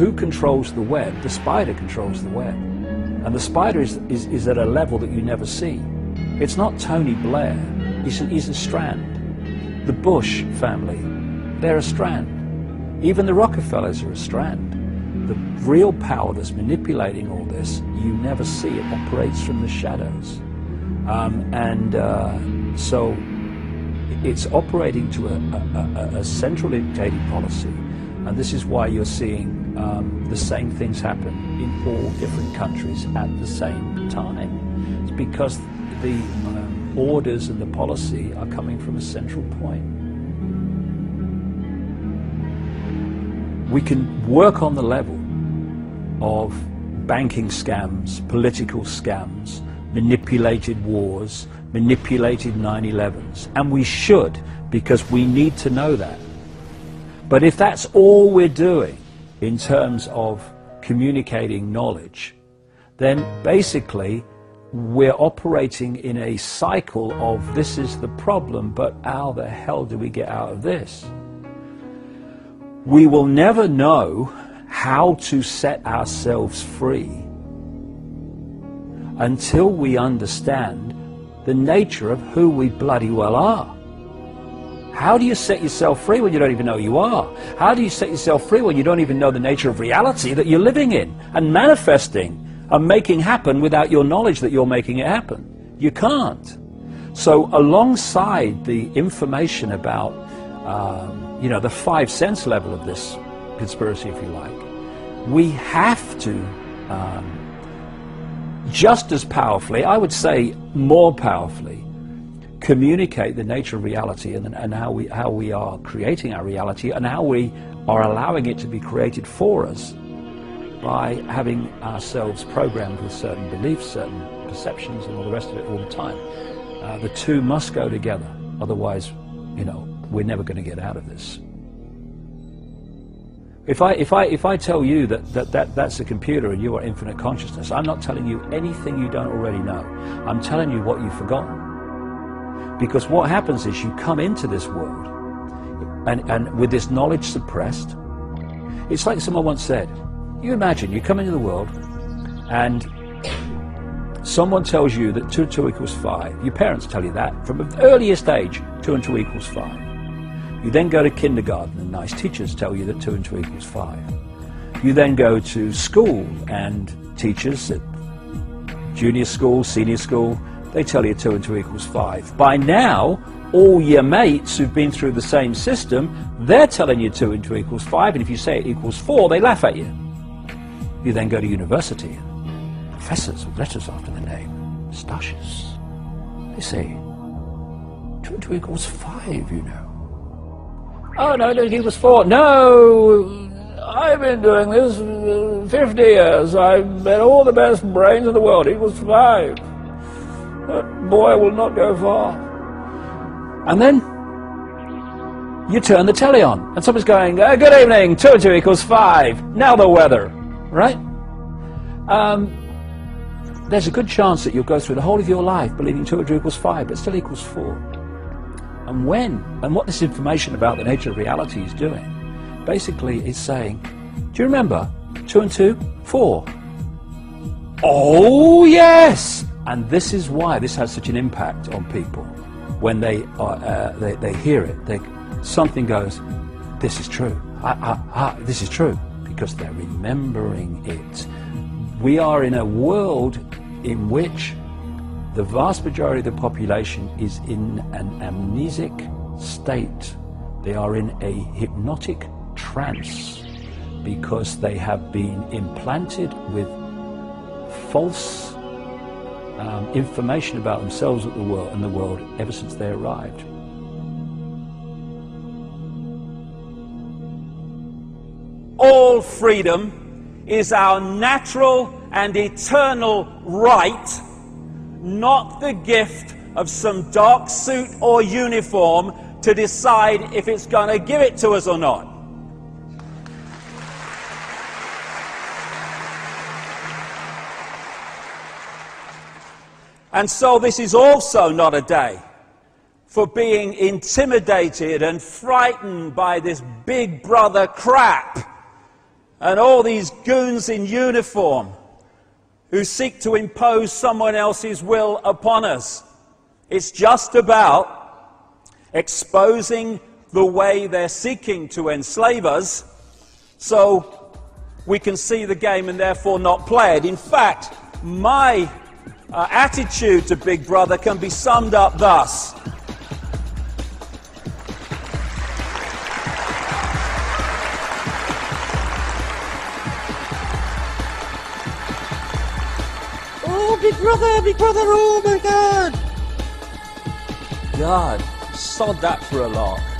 who controls the web? The spider controls the web. And the spider is at a level that you never see. It's not Tony Blair, he's a strand. The Bush family, they're a strand. Even the Rockefellers are a strand. The real power that's manipulating all this, you never see. It operates from the shadows. So it's operating to a central dictating policy. And this is why you're seeing the same things happen in all different countries at the same time. It's because the orders and the policy are coming from a central point. We can work on the level of banking scams, political scams, manipulated wars, manipulated 9/11s, and we should, because we need to know that. But if that's all we're doing in terms of communicating knowledge, then basically we're operating in a cycle of this is the problem, but how the hell do we get out of this? We will never know how to set ourselves free until we understand the nature of who we bloody well are. How do you set yourself free when you don't even know you are? How do you set yourself free when you don't even know the nature of reality that you're living in and manifesting and making happen without your knowledge that you're making it happen? You can't. So alongside the information about the 5 sense level of this conspiracy, if you like, we have to just as powerfully, I would say more powerfully, communicate the nature of reality and how we are creating our reality and how we are allowing it to be created for us by having ourselves programmed with certain beliefs, certain perceptions, and all the rest of it all the time. The two must go together, otherwise, we're never going to get out of this. If I tell you that's a computer and you are infinite consciousness, I'm not telling you anything you don't already know. I'm telling you what you've forgotten. Because what happens is you come into this world and with this knowledge suppressed. It's like someone once said, you imagine you come into the world and someone tells you that 2 and 2 equals 5. Your parents tell you that from the earliest age, 2 and 2 equals 5. You then go to kindergarten and nice teachers tell you that 2 and 2 equals 5. You then go to school and teachers at junior school, senior school, they tell you 2 and 2 equals 5. By now, all your mates who've been through the same system, they're telling you 2 and 2 equals 5, and if you say it equals 4, they laugh at you. You then go to university, and professors with letters after the name, moustaches, they say 2 and 2 equals 5, Oh, no, it equals 4. No, I've been doing this 50 years. I've met all the best brains in the world. It equals 5. That boy will not go far. And then you turn the telly on, and someone's going, good evening, 2 and 2 equals 5. Now the weather, right? There's a good chance that you'll go through the whole of your life believing 2 and 2 equals 5, but it still equals 4. And what this information about the nature of reality is doing, basically is saying, do you remember 2 and 2? 4. Oh, yes! And this is why this has such an impact on people. When they hear it, something goes, this is true. This is true, because they're remembering it. We are in a world in which the vast majority of the population is in an amnesic state. They are in a hypnotic trance because they have been implanted with false information about themselves and the world ever since they arrived. All freedom is our natural and eternal right, not the gift of some dark suit or uniform to decide if it's going to give it to us or not. And so this is also not a day for being intimidated and frightened by this big brother crap. and all these goons in uniform who seek to impose someone else's will upon us. It's just about exposing the way they're seeking to enslave us so we can see the game and therefore not play it. In fact, my attitude to Big Brother can be summed up thus. Oh, Big Brother, oh my God! God, sod that for a lark.